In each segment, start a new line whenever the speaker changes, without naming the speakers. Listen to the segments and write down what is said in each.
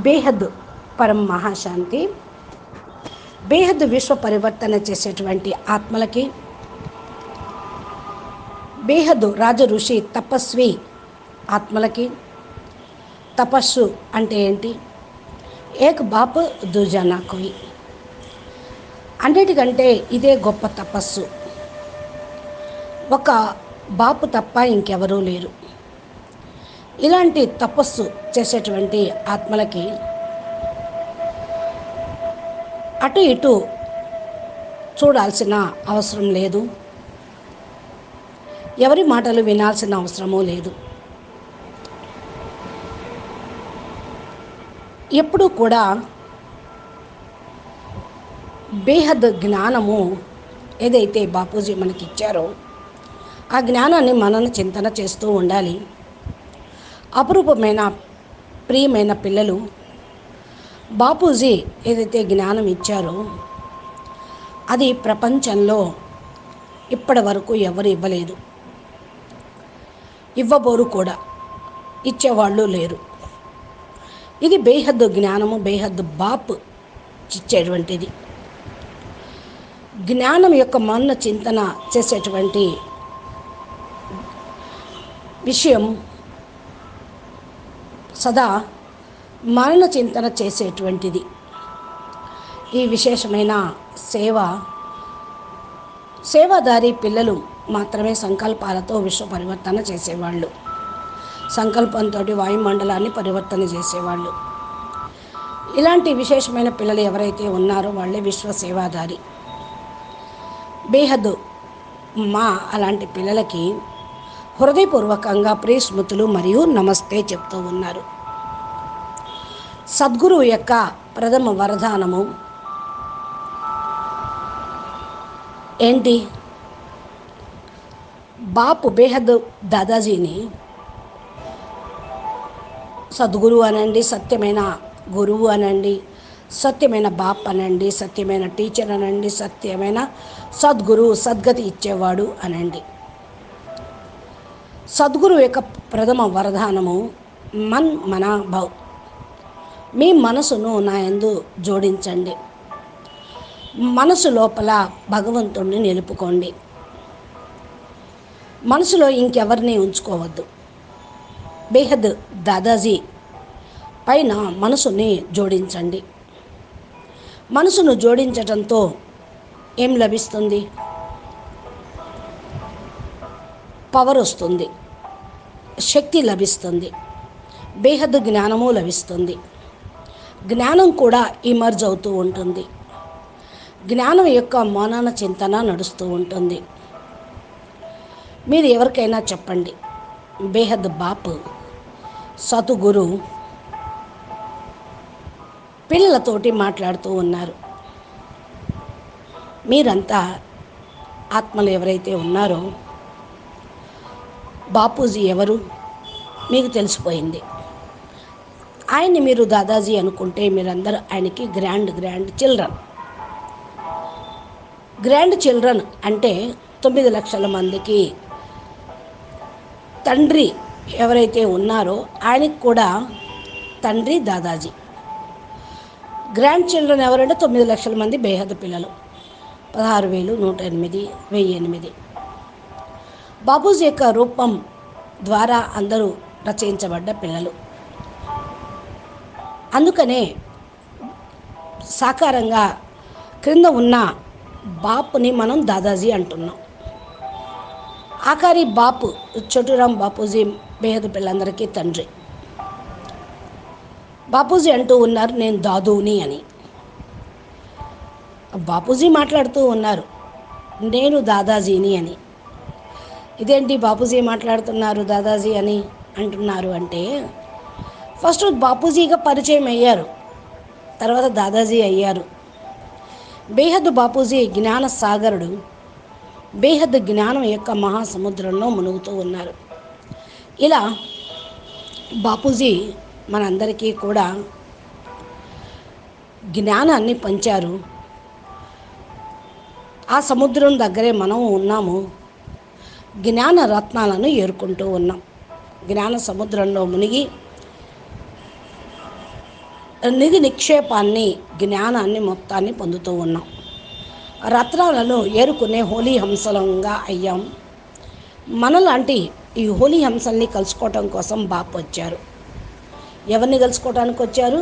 బేహద్ పరం మహాశాంతి. బేహద్ విశ్వ పరివర్తన చేసేటువంటి ఆత్మలకి, బేహద్ రాజ ఋషి తపస్వి ఆత్మలకి, తపస్సు అంటే ఏంటి? ఏక్ బాప్ దూజానా కోయి. అన్నిటికంటే ఇదే గొప్ప తపస్సు. ఒక బాపు తప్ప ఇంకెవరూ లేరు. ఇలాంటి తపస్సు చేసేటువంటి ఆత్మలకి అటు ఇటు చూడాల్సిన అవసరం లేదు, ఎవరి మాటలు వినాల్సిన అవసరమూ లేదు. ఎప్పుడూ కూడా బేహద్ జ్ఞానము ఏదైతే బాపూజీ మనకిచ్చారో ఆ జ్ఞానాన్ని మనను చింతన చేస్తూ ఉండాలి. అపురూపమైన ప్రియమైన పిల్లలు, బాపూజీ ఏదైతే జ్ఞానం ఇచ్చారో అది ప్రపంచంలో ఇప్పటి వరకు ఎవరు ఇవ్వలేదు, ఇవ్వబోరు కూడా, ఇచ్చేవాళ్ళు లేరు. ఇది బేహద్ జ్ఞానము, బేహద్ బాప్ ఇచ్చేటువంటిది. జ్ఞానం యొక్క మన్న చింతన చేసేటువంటి విషయం సదా మరణ చింతన చేసేటువంటిది. ఈ విశేషమైన సేవాదారి పిల్లలు మాత్రమే సంకల్పాలతో విశ్వ పరివర్తన చేసేవాళ్ళు, సంకల్పంతో వాయుమండలాన్ని పరివర్తన చేసేవాళ్ళు. ఇలాంటి విశేషమైన పిల్లలు ఎవరైతే ఉన్నారో వాళ్ళే విశ్వ సేవాదారి. బేహద్ అలాంటి పిల్లలకి హృదయపూర్వకంగా ప్రియ స్మృతులు మరియు నమస్తే చెప్తూ ఉన్నారు. సద్గురువు యొక్క ప్రథమ వరదానము ఏంటి? బాపు బేహద్ దాదాజీని సద్గురువు అనండి, సత్యమైన గురువు అనండి, సత్యమైన బాప్ అనండి, సత్యమైన టీచర్ అనండి, సత్యమైన సద్గురువు, సద్గతి ఇచ్చేవాడు అనండి. సద్గురువు యొక్క ప్రథమ వరదానము మన్ మనా భవ్. మీ మనసును నా యందు జోడించండి, మనసు లోపల భగవంతుడిని నిలుపుకోండి, మనసులో ఇంకెవరిని ఉంచుకోవద్దు. బేహద్ దాదాజీ పైన మనసుని జోడించండి. మనసును జోడించటంతో ఏం లభిస్తుంది? పవర్ వస్తుంది, శక్తి లభిస్తుంది, బేహద్ జ్ఞానము లభిస్తుంది. జ్ఞానం కూడా ఇమర్జ్ అవుతూ ఉంటుంది, జ్ఞానం యొక్క మౌనాన చింతన నడుస్తూ ఉంటుంది. మీరు ఎవరికైనా చెప్పండి, బేహద్ బాప్ సతుగురు పిల్లలతోటి మాట్లాడుతూ ఉన్నారు. మీరంతా ఆత్మలు ఎవరైతే ఉన్నారో బాపూజీ ఎవరు మీకు తెలిసిపోయింది. ఆయన్ని మీరు దాదాజీ అనుకుంటే మీరందరూ ఆయనకి గ్రాండ్ చిల్డ్రన్. గ్రాండ్ చిల్డ్రన్ అంటే 9 లక్షల మందికి తండ్రి ఎవరైతే ఉన్నారో ఆయనకి కూడా తండ్రి దాదాజీ. గ్రాండ్ చిల్డ్రన్ ఎవరంటే 9 లక్షల మంది బేహద్ పిల్లలు, 16,108, 1008. బాపూజీ యొక్క రూపం ద్వారా అందరూ రచయించబడ్డ పిల్లలు. అందుకనే సాకారంగా క్రింద ఉన్న బాపుని మనం దాదాజీ అంటున్నాం. ఆఖరి బాపు చోటురాం బాపూజీ బేహద్ పిల్లలందరికీ తండ్రి. బాపూజీ అంటూ ఉన్నారు, నేను దాదూని అని. బాపూజీ మాట్లాడుతూ ఉన్నారు, నేను దాదాజీని అని. ఇదేంటి బాపూజీ మాట్లాడుతున్నారు దాదాజీ అని అంటున్నారు అంటే, ఫస్ట్ బాపూజీగా పరిచయం అయ్యారు, తర్వాత దాదాజీ అయ్యారు. బేహద్ బాపూజీ జ్ఞాన సాగరుడు, బేహద్ జ్ఞానం యొక్క మహాసముద్రంలో మునుగుతూ ఉన్నారు. ఇలా బాపూజీ మనందరికీ కూడా జ్ఞానాన్ని పంచారు. ఆ సముద్రం దగ్గరే మనం ఉన్నాము, జ్ఞాన రత్నాలను ఏరుకుంటూ ఉన్నాం. జ్ఞాన సముద్రంలో మునిగి నిధి నిక్షేపాన్ని, జ్ఞానాన్ని మొత్తాన్ని పొందుతూ ఉన్నాం. రత్నాలను ఏరుకునే హోలీ హంసలంగా అయ్యాం. మనలాంటి ఈ హోలీ హంసల్ని కలుసుకోవటం కోసం బాపు వచ్చారు. ఎవరిని కలుసుకోవటానికి వచ్చారు?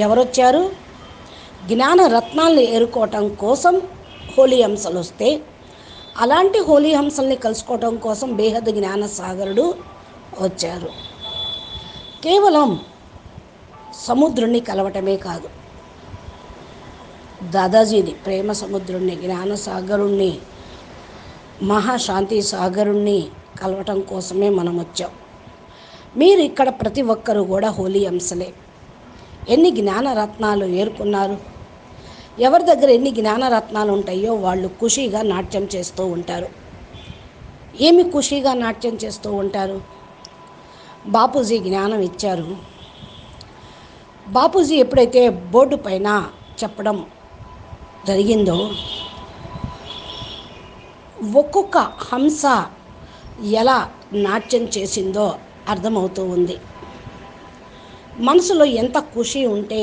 ఎవరొచ్చారు? జ్ఞాన రత్నాల్ని ఏరుకోవటం కోసం హోలీ హంసలు వస్తే, అలాంటి హోలీ హంసల్ని కలుసుకోవటం కోసం బేహద్ జ్ఞాన సాగరుడు వచ్చారు. కేవలం సముద్రుణ్ణి కలవటమే కాదు, దాదాజీని, ప్రేమ సముద్రుణ్ణి, జ్ఞాన సాగరుణ్ణి, మహాశాంతి సాగరుణ్ణి కలవటం కోసమే మనం వచ్చాం. మీరు ఇక్కడ ప్రతి ఒక్కరూ కూడా హోలీ హంసలే. ఎన్ని జ్ఞానరత్నాలు ఏరుకున్నారు? ఎవరి దగ్గర ఎన్ని జ్ఞానరత్నాలు ఉంటాయో వాళ్ళు ఖుషీగా నాట్యం చేస్తూ ఉంటారు. ఏమి ఖుషీగా నాట్యం చేస్తూ ఉంటారు? బాపూజీ జ్ఞానం ఇచ్చారు. బాపూజీ ఎప్పుడైతే బోర్డు పైన చెప్పడం జరిగిందో, ఒక్కొక్క హంస ఎలా నాట్యం చేసిందో అర్థమవుతూ ఉంది. మనసులో ఎంత ఖుషి ఉంటే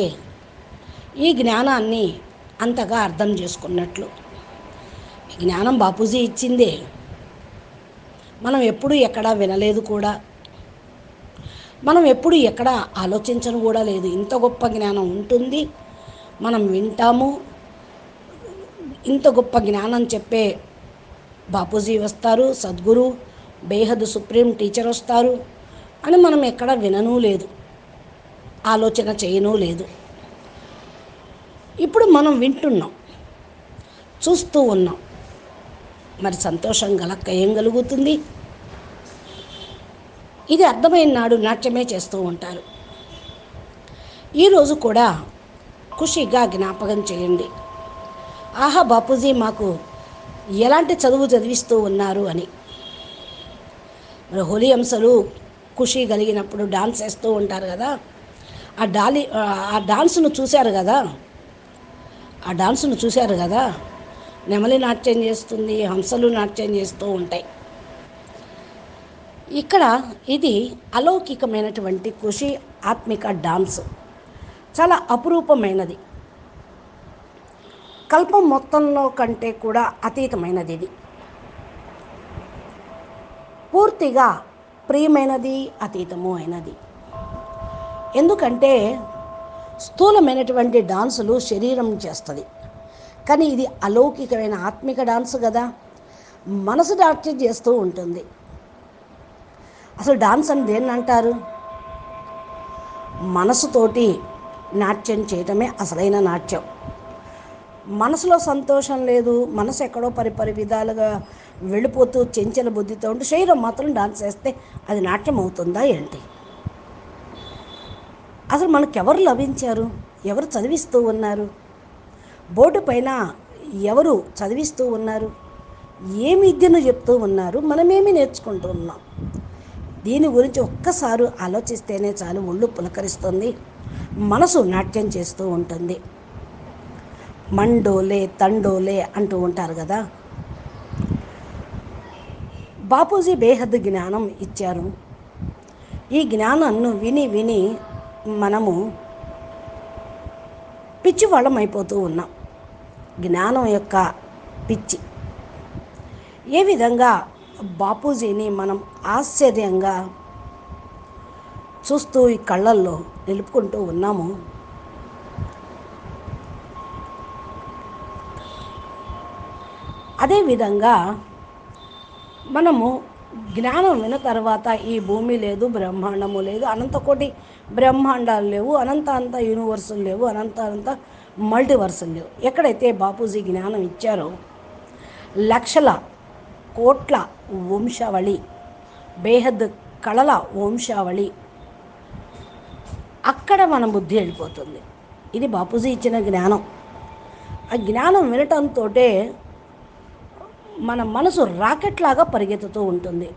ఈ జ్ఞానాన్ని అంతగా అర్థం చేసుకున్నట్లు. ఈ జ్ఞానం బాపూజీ ఇచ్చిందే, మనం ఎప్పుడూ ఎక్కడా వినలేదు కూడా, మనం ఎప్పుడు ఎక్కడ ఆలోచించను కూడా లేదు. ఇంత గొప్ప జ్ఞానం ఉంటుంది, మనం వింటాము. ఇంత గొప్ప జ్ఞానం చెప్పే బాపూజీ వస్తారు, సద్గురు బేహద్ సుప్రీం టీచర్ వస్తారు అని మనం ఎక్కడ వినను లేదు, ఆలోచన చేయను లేదు. ఇప్పుడు మనం వింటున్నాం, చూస్తూ ఉన్నాం. మరి సంతోషం గలక్క ఏం కలుగుతుంది? ఇది అర్థమైన నాడు నాట్యమే చేస్తూ ఉంటారు. ఈరోజు కూడా ఖుషిగా జ్ఞాపకం చేయండి, ఆహా బాపూజీ మాకు ఎలాంటి చదువు చదివిస్తూ ఉన్నారు అని. మరి హోలీ హంసలు ఖుషి కలిగినప్పుడు డాన్స్ వేస్తూ ఉంటారు కదా, ఆ డాన్స్ను చూశారు కదా, ఆ డాన్స్ను చూశారు కదా. నెమలి నాట్యం చేస్తుంది, హంసలు నాట్యం చేస్తూ ఉంటాయి. ఇక్కడ ఇది అలౌకికమైనటువంటి ఖుషి, ఆత్మిక డాన్స్, చాలా అపురూపమైనది. కల్పం మొత్తంలో కంటే కూడా అతీతమైనది. ఇది పూర్తిగా ప్రియమైనది, అతీతము అయినది. ఎందుకంటే స్థూలమైనటువంటి డాన్సులు శరీరం చేస్తుంది, కానీ ఇది అలౌకికమైన ఆత్మిక డాన్స్ కదా, మనసు నాట్యం చేస్తూ ఉంటుంది. అసలు డాన్స్ అని దేన్ని అంటారు? మనసుతోటి నాట్యం చేయటమే అసలైన నాట్యం. మనసులో సంతోషం లేదు, మనసు ఎక్కడో పరిపరి విధాలుగా వెళ్ళిపోతూ చెంచల బుద్ధితో ఉంటే శరీరం మాత్రం డాన్స్ చేస్తే అది నాట్యం అవుతుందా ఏంటి? అసలు మనకెవరు లభించారు? ఎవరు చదివిస్తూ ఉన్నారు? బోర్డు పైన ఎవరు చదివిస్తూ ఉన్నారు? ఏమి విద్యను చెప్తూ ఉన్నారు? మనమేమి నేర్చుకుంటూ ఉన్నాం? దీని గురించి ఒక్కసారి ఆలోచిస్తేనే చాలు, ఒళ్ళు పులకరిస్తుంది, మనసు నాట్యం చేస్తూ ఉంటుంది. మండోలే తండోలే అంటూ ఉంటారు కదా. బాపూజీ బేహద్ జ్ఞానం ఇచ్చారు. ఈ జ్ఞానాన్ని విని విని మనము పిచ్చి వాళ్ళం అయిపోతూ ఉన్నాం. జ్ఞానం యొక్క పిచ్చి. ఏ విధంగా బాపూజీని మనం ఆశ్చర్యంగా చూస్తూ ఈ కళ్ళల్లో నిలుపుకుంటూ ఉన్నాము. అదేవిధంగా మనము జ్ఞానం విన్న తర్వాత ఈ భూమి లేదు, బ్రహ్మాండము లేదు, అనంతకోటి బ్రహ్మాండాలు లేవు, అనంత యూనివర్సులు లేవు, అనంత మల్టీవర్సులు లేవు. ఎక్కడైతే బాపూజీ జ్ఞానం ఇచ్చారో లక్షల కోట్ల వంశావళి, బేహద్ కళల వంశావళి, అక్కడ మన బుద్ధి వెళ్ళిపోతుంది. ఇది బాపూజీ ఇచ్చిన జ్ఞానం. ఆ జ్ఞానం వినటంతో మన మనసు రాకెట్ లాగా పరిగెత్తుతూ ఉంటుంది.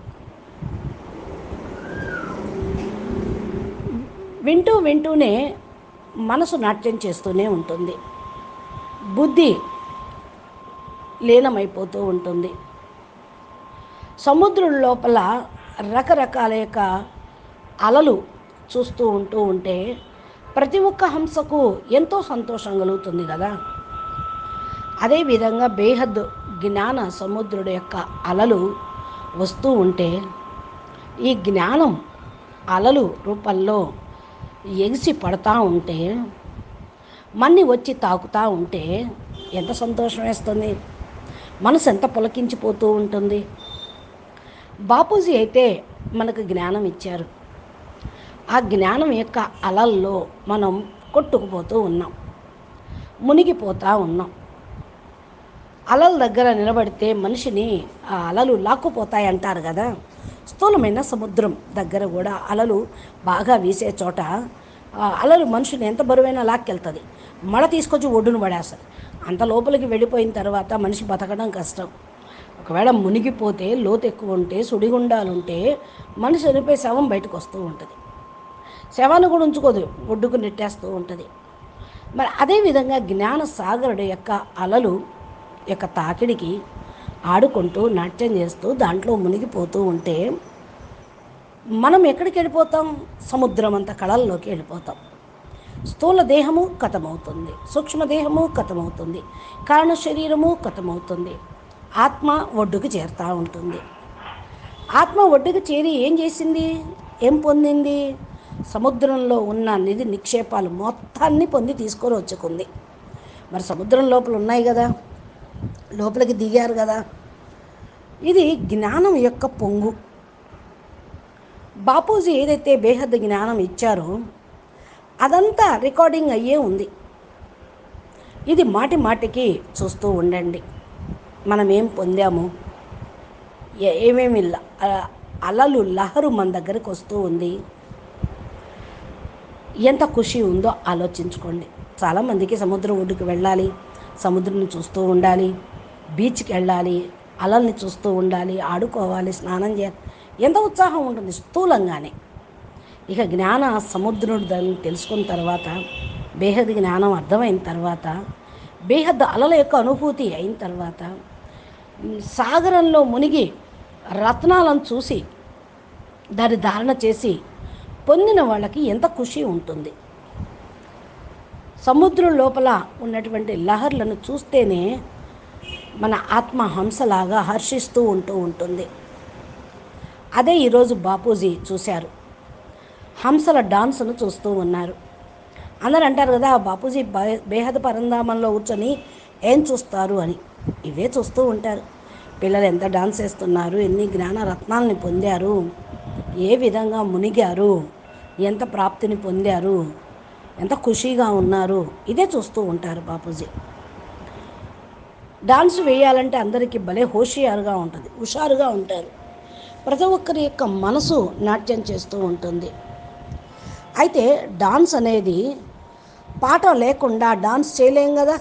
వింటూనే మనసు నాట్యం చేస్తూనే ఉంటుంది, బుద్ధి లీనమైపోతూ ఉంటుంది. సముద్రం లోపల రకరకాల యొక్క అలలు చూస్తూ ఉంటే ప్రతి ఒక్క హంసకు ఎంతో సంతోషం కలుగుతుంది కదా. అదేవిధంగా బేహద్ జ్ఞాన సముద్రుడు యొక్క అలలు వస్తూ ఉంటే, ఈ జ్ఞానం అలలు రూపంలో ఎగిసి పడతా ఉంటే, మన్ని వచ్చి తాకుతూ ఉంటే ఎంత సంతోషం వేస్తుంది, మనసు ఎంత పులకించిపోతూ ఉంటుంది. బాపూజీ అయితే మనకు జ్ఞానం ఇచ్చారు. ఆ జ్ఞానం యొక్క అలల్లో మనం కొట్టుకుపోతూ ఉన్నాం, మునిగిపోతూ ఉన్నాం. అలల దగ్గర నిలబడితే మనిషిని ఆ అలలు లాక్కుపోతాయి అంటారు కదా. స్థూలమైన సముద్రం దగ్గర కూడా అలలు బాగా వీసే చోట అలలు మనిషిని ఎంత బరువైనా లాక్కెళ్తుంది, మడ తీసుకొచ్చి ఒడ్డును పడేస్తుంది. అంత లోపలికి వెళ్ళిపోయిన తర్వాత మనిషి బతకడం కష్టం. ఒకవేళ మునిగిపోతే, లోతు ఎక్కువ ఉంటే, సుడిగుండాలు ఉంటే మనిషి చనిపోయి శవం బయటకు వస్తూ ఉంటుంది. శవాన్ని కూడా ఉంచుకోదు, ఒడ్డుకు నెట్టేస్తూ ఉంటుంది. మరి అదేవిధంగా జ్ఞాన సాగరుడు యొక్క అలలు యొక్క తాకిడికి ఆడుకుంటూ నాట్యం చేస్తూ దాంట్లో మునిగిపోతూ ఉంటే మనం ఎక్కడికి వెళ్ళిపోతాం? సముద్రం అంత కళల్లోకి వెళ్ళిపోతాం. స్థూల దేహము కథమవుతుంది, సూక్ష్మదేహము కథమవుతుంది, కారణ శరీరము కథమవుతుంది. ఆత్మ ఒడ్డుకు చేరుతూ ఉంటుంది. ఆత్మ ఒడ్డుకు చేరి ఏం చేసింది, ఏం పొందింది? సముద్రంలో ఉన్న నిధి నిక్షేపాలు మొత్తాన్ని పొంది తీసుకొని వచ్చుకుంది. మరి సముద్రం లోపల ఉన్నాయి కదా, లోపలికి దిగారు కదా. ఇది జ్ఞానం యొక్క పొంగు. బాపూజీ ఏదైతే బేహద్ జ్ఞానం ఇచ్చారో అదంతా రికార్డింగ్ అయ్యే ఉంది. ఇది మాటి మాటికి చూస్తూ ఉండండి. మనం ఏం పొందాము, ఏమేమి అలలు లహరు మన దగ్గరకు వస్తూ ఉంది, ఎంత ఖుషి ఉందో ఆలోచించుకోండి. చాలామందికి సముద్రం ఒడ్డుకు వెళ్ళాలి, సముద్రం చూస్తూ ఉండాలి, బీచ్కి వెళ్ళాలి, అలల్ని చూస్తూ ఉండాలి, ఆడుకోవాలి, స్నానం చేయాలి, ఎంత ఉత్సాహం ఉంటుంది స్థూలంగానే. ఇక జ్ఞాన సముద్రుడు దాన్ని తెలుసుకున్న తర్వాత, బేహద్ జ్ఞానం అర్థమైన తర్వాత, బేహద్ అలల యొక్క అనుభూతి అయిన తర్వాత, సాగరంలో మునిగి రత్నాలను చూసి దాన్ని ధారణ చేసి పొందిన వాళ్ళకి ఎంత ఖుషి ఉంటుంది. సముద్రం లోపల ఉన్నటువంటి లహర్లను చూస్తేనే మన ఆత్మ హంసలాగా హర్షిస్తూ ఉంటుంది. అదే ఈరోజు బాపూజీ చూశారు. హంసల డాన్సును చూస్తూ ఉన్నారు. అందరూ అంటారు కదా, బాపూజీ బేహద్ పరంధామంలో కూర్చొని ఏం చూస్తారు అని. ఇవే చూస్తూ ఉంటారు. పిల్లలు ఎంత డాన్స్ చేస్తున్నారు, ఎన్ని జ్ఞాన రత్నాలని పొందారు, ఏ విధంగా మునిగారు, ఎంత ప్రాప్తిని పొందారు, ఎంత ఖుషీగా ఉన్నారు, ఇదే చూస్తూ ఉంటారు బాపూజీ. డాన్స్ వేయాలంటే అందరికీ భలే హోషియారుగా ఉంటుంది, హుషారుగా ఉంటారు. ప్రతి ఒక్కరి యొక్క మనసు నాట్యం చేస్తూ ఉంటుంది. అయితే డాన్స్ అనేది పాట లేకుండా డాన్స్ చేయలేం కదా.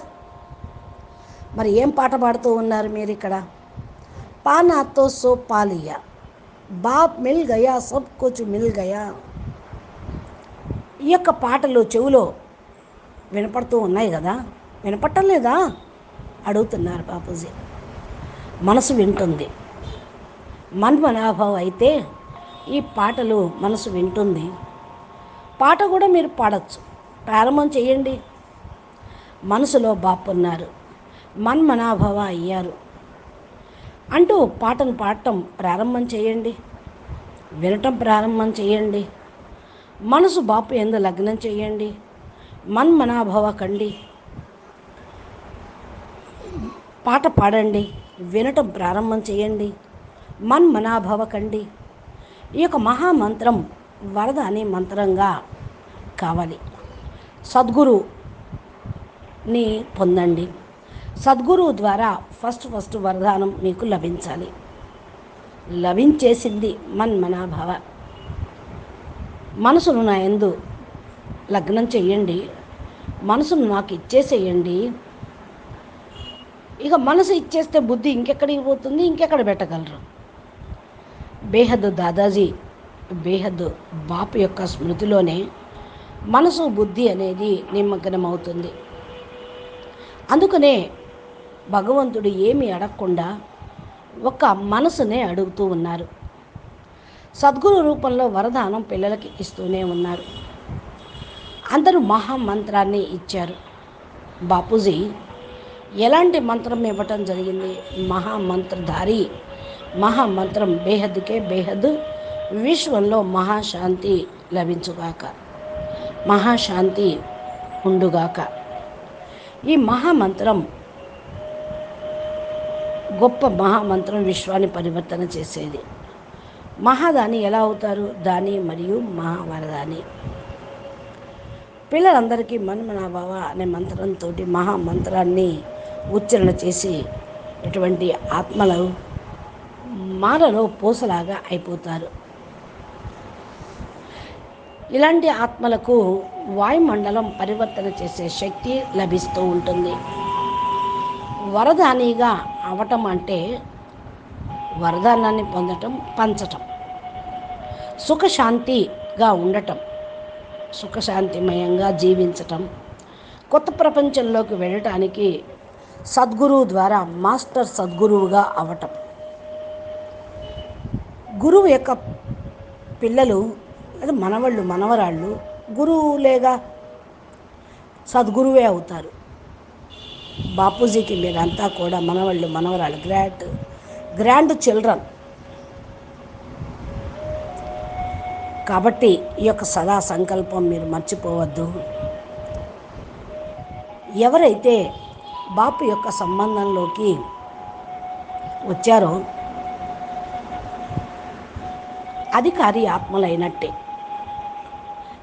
మరి ఏం పాట పాడుతూ ఉన్నారు మీరు ఇక్కడ? పానా తో సో పాలియా, బాప్ మిల్ గయా, సబ్ కుచ్ మిల్ గయా. ఈ యొక్క పాటలు చెవిలో వినపడుతూ ఉన్నాయి కదా, వినపట్టం లేదా అడుగుతున్నారు బాపూజీ. మనసు వింటుంది. మన్మనాభావ్ అయితే ఈ పాటలు మనసు వింటుంది. పాట కూడా మీరు పాడచ్చు, ప్రారంభం చేయండి. మనసులో బాపున్నారు, మన్మనాభవ అయ్యారు అంటూ పాటను పాడటం ప్రారంభం చేయండి, వినటం ప్రారంభం చేయండి. మనసు బాపు యందు లగ్నం చేయండి, మన్మనాభవ కండి. పాట పాడండి, వినటం ప్రారంభం చేయండి, మన్మనాభవ కండి. ఈ యొక్క మహామంత్రం వరద అనే మంత్రంగా కావాలి. సద్గురుని పొందండి. సద్గురువు ద్వారా ఫస్ట్ వరదానం మీకు లభించాలి. లభించేసింది మన్మనాభవ. మనసును నా యందు లగ్నం చెయ్యండి, మనసును నాకు ఇచ్చేసేయండి. ఇక మనసు ఇచ్చేస్తే బుద్ధి ఇంకెక్కడికి పోతుంది, ఇంకెక్కడ పెట్టగలరు? బేహద్ దాదాజీ, బేహద్ బాపు యొక్క స్మృతిలోనే మనసు బుద్ధి అనేది నిమగ్నమవుతుంది. అందుకనే భగవంతుడు ఏమీ అడగకుండా ఒక మనసునే అడుగుతూ ఉన్నారు. సద్గురు రూపంలో వరదానం పిల్లలకి ఇస్తూనే ఉన్నారు. అందరూ మహామంత్రాన్ని ఇచ్చారు. బాపూజీ ఎలాంటి మంత్రం ఇవ్వటం జరిగింది? మహామంత్రధారి. మహామంత్రం బేహద్కే బేహద్, విశ్వంలో మహాశాంతి లభించుగాక, మహాశాంతి ఉండుగాక. ఈ మహామంత్రం గొప్ప మహామంత్రం, విశ్వాన్ని పరివర్తన చేసేది. మహాదాని ఎలా అవుతారు? దాని మరియు మహావరదాని. పిల్లలందరికీ మన్మనాభవ అనే మంత్రంతో మహామంత్రాన్ని ఉచ్చారణ చేసి ఇటువంటి ఆత్మలు మాలలో పూసలాగా అయిపోతారు. ఇలాంటి ఆత్మలకు వాయుమండలం పరివర్తన చేసే శక్తి లభిస్తూ ఉంటుంది. వరదానిగా అవటం అంటే వరదానాన్ని పొందటం, పంచటం, సుఖశాంతిగా ఉండటం, సుఖశాంతిమయంగా జీవించటం, కొత్త ప్రపంచంలోకి వెళ్ళటానికి సద్గురువు ద్వారా మాస్టర్ సద్గురువుగా అవటం. గురువు యొక్క పిల్లలు అది మనవాళ్ళు మనవరాళ్ళు గురువులేగా సద్గురువే అవుతారు. బాపూజీకి మీరంతా కూడా మనవాళ్ళు మనవరాళ్ళు, గ్రాండ్ చిల్డ్రన్. కాబట్టి ఈ యొక్క సదా సంకల్పం మీరు మర్చిపోవద్దు. ఎవరైతే బాపు యొక్క సంబంధంలోకి వచ్చారో అధికారి ఆత్మలైనట్టే.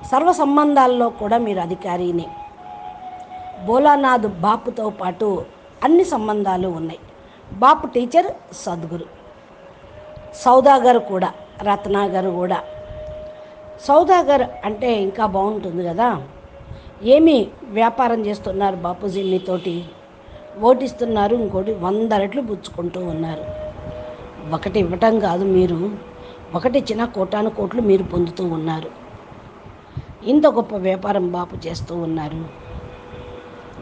సర్వ సంబంధాల్లో కూడా మీరు అధికారినే. భోలానాథ్ బాపుతో పాటు అన్ని సంబంధాలు ఉన్నాయి. బాపు టీచర్, సద్గురు, సౌదాగర్ కూడా, రత్నాగర్ కూడా. సౌదాగర్ అంటే ఇంకా బాగుంటుంది కదా. ఏమి వ్యాపారం చేస్తున్నారు బాపూజీ మీతోటి? ఓటిస్తున్నారు, ఇంకోటి 100 రెట్లు పుచ్చుకుంటూ ఉన్నారు. ఒకటి ఇవ్వటం కాదు, మీరు ఒకటి ఇచ్చిన కోటాను కోట్లు మీరు పొందుతూ ఉన్నారు. ఇంత గొప్ప వ్యాపారం బాపు చేస్తూ ఉన్నారు.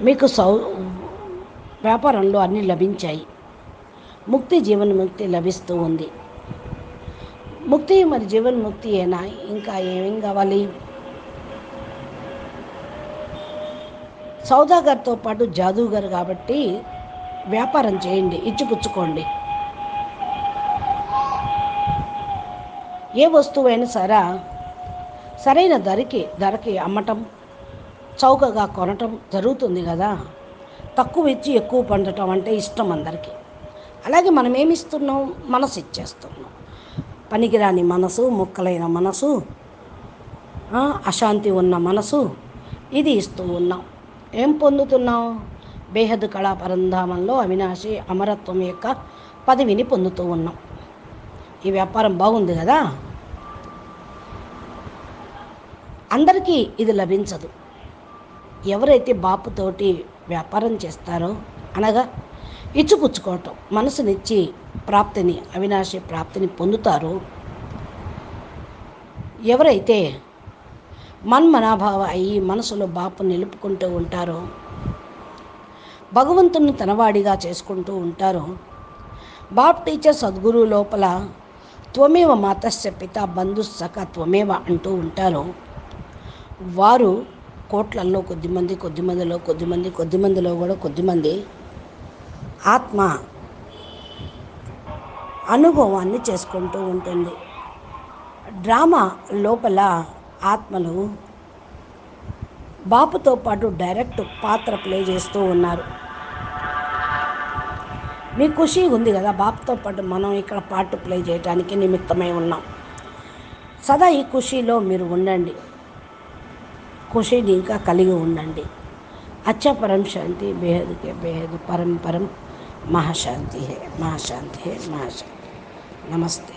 మీకు వ్యాపారంలో అన్నీ లభించాయి. ముక్తి, జీవన్ముక్తి లభిస్తూ ఉంది. ముక్తి మరి జీవన్ముక్తి అయినా ఇంకా ఏమేం కావాలి? సౌదాగర్తో పాటు జాదూగర్ కాబట్టి వ్యాపారం చేయండి, ఇచ్చిపుచ్చుకోండి. ఏ వస్తువైనా సరైన ధరకి అమ్మటం, చౌకగా కొనటం జరుగుతుంది కదా. తక్కువ ఇచ్చి ఎక్కువ పొందటం అంటే ఇష్టం అందరికీ. అలాగే మనం ఏమిస్తున్నాం? మనసు ఇచ్చేస్తున్నాం. పనికిరాని మనసు, ముక్కలైన మనసు, అశాంతి ఉన్న మనసు, ఇది ఇస్తూ ఉన్నాం. ఏం పొందుతున్నాం? బేహద్ కళా పరంధామంలో అవినాశి అమరత్వం యొక్క పదవిని పొందుతూ ఉన్నాం. ఈ వ్యాపారం బాగుంది కదా. అందరికీ ఇది లభించదు. ఎవరైతే బాపుతోటి వ్యాపారం చేస్తారో, అనగా ఇచ్చిపుచ్చుకోవటం, మనసునిచ్చి ప్రాప్తిని, అవినాశి ప్రాప్తిని పొందుతారో, ఎవరైతే మన్మనాభావ అయ్యి మనసులో బాపు నిలుపుకుంటూ ఉంటారో, భగవంతుని తనవాడిగా చేసుకుంటూ ఉంటారో, బాప్ టీచర్ సద్గురు లోపల త్వమేవ మాతస్య పిత బంధు సఖ త్వమేవ అంటూ ఉంటారో, వారు కోట్లల్లో కొద్దిమందిలో కూడా కొద్దిమంది ఆత్మ అనుభవాన్ని చేసుకుంటూ ఉంటుంది. డ్రామా లోపల ఆత్మలు బాపుతో పాటు డైరెక్ట్ పాత్ర ప్లే చేస్తూ ఉన్నారు. మీ ఖుషి ఉంది కదా, బాపుతో పాటు మనం ఇక్కడ పార్ట్ ప్లే చేయడానికి నిమిత్తమై ఉన్నాం. సదా ఈ ఖుషీలో మీరు ఉండండి, ఖుషీని ఇంకా కలిగి ఉండండి. అచ్చా పరం శాంతి, బేహద్కే బేహద్, పరం పరం మహాశాంతి హే, మహాశాంతి హే, మహాశాంతి. నమస్తే.